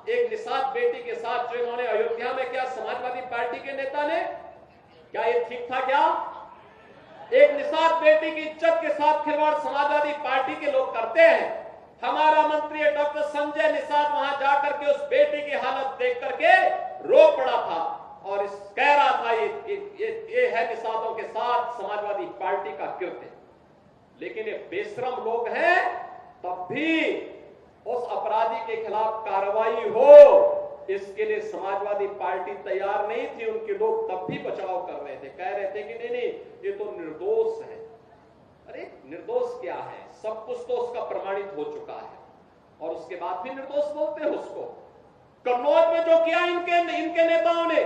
एक निषाद बेटी के साथ जो इन्होंने अयोध्या में किया समाजवादी पार्टी के नेता ने, क्या ये ठीक था? क्या एक निषाद बेटी की इज्जत के साथ खिलवाड़ समाजवादी पार्टी के लोग करते हैं? हमारा मंत्री डॉक्टर संजय निषाद वहां जाकर के उस बेटी की हालत देख करके रो पड़ा था और कह रहा था ये है निषादों के साथ समाजवादी पार्टी का कृत्य। लेकिन ये बेशरम लोग हैं, तब भी उस अपराधी के खिलाफ कार्रवाई हो, इसके लिए समाजवादी पार्टी तैयार नहीं थी। उनके लोग तब भी बचाव कर रहे थे, कह रहे थे कि नहीं ये तो निर्दोष है। अरे निर्दोष क्या है? सब कुछ तो उसका प्रमाणित हो चुका है और उसके बाद भी निर्दोष बोलते हैं उसको। कन्नौज में जो किया इनके नेताओं ने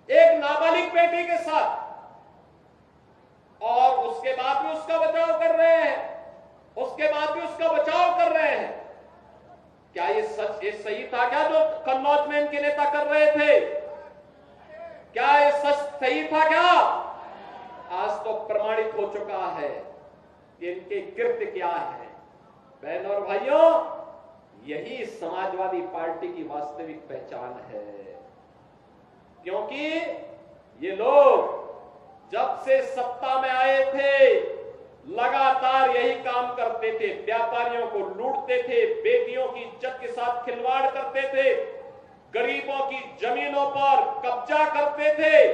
एक नाबालिग बेटी के साथ, और उसके बाद भी उसका बचाव कर रहे हैं, उसके बाद भी उसका बचाव कर रहे हैं। क्या ये सही था क्या जो कन्नौज में इनके नेता कर रहे थे? क्या ये सच सही था क्या? आज तो प्रमाणित हो चुका है कि इनके कृत्य क्या है। बहनों और भाइयों, यही समाजवादी पार्टी की वास्तविक पहचान है, क्योंकि ये लोग जब से सत्ता में आए थे लगातार यही काम करते थे। व्यापारियों को लूटते थे, बेटियों की इज्जत के साथ खिलवाड़ करते थे, गरीबों की जमीनों पर कब्जा करते थे,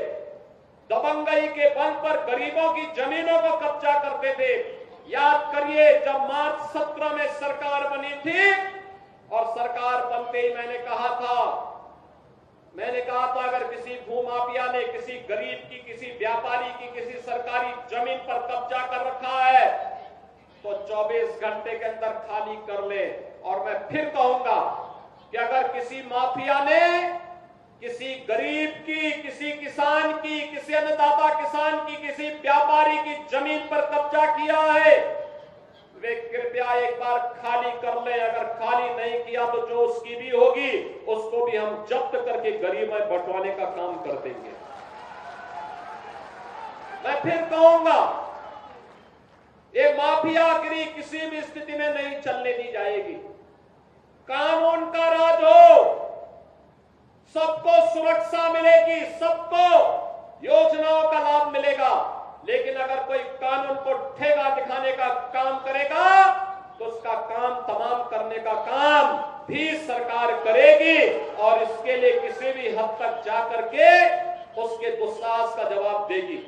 दबंगई के बल पर गरीबों की जमीनों को कब्जा करते थे। याद करिए, जब मार्च 17 में सरकार बनी थी और सरकार बनते ही मैंने कहा था अगर किसी भूमाफिया ने किसी गरीब की, किसी व्यापारी की, किसी सरकारी जमीन पर कब्जा कर रखा है तो 24 घंटे के अंदर खाली कर ले। और मैं फिर कहूंगा कि अगर किसी माफिया ने किसी गरीब की, किसी किसान की, किसी अन्नदाता किसान की, किसी व्यापारी की जमीन पर कब्जा किया है, वे कृपया एक बार खाली कर ले। अगर खाली नहीं किया तो जो उसकी भी होगी उसको भी हम जब्त करके गरीब में बंटवाने का काम कर देंगे। मैं फिर कहूंगा, ये माफियागिरी किसी भी स्थिति में नहीं चलने दी जाएगी। कानून का राज हो, सबको सुरक्षा मिलेगी, सबको योजनाओं का लाभ मिलेगा। लेकिन अगर कोई कानून को ठेगा दिखाने का काम करेगा तो उसका काम तमाम करने का काम भी सरकार करेगी और इसके लिए किसी भी हद तक जाकर के उसके दुस्साहस का जवाब देगी।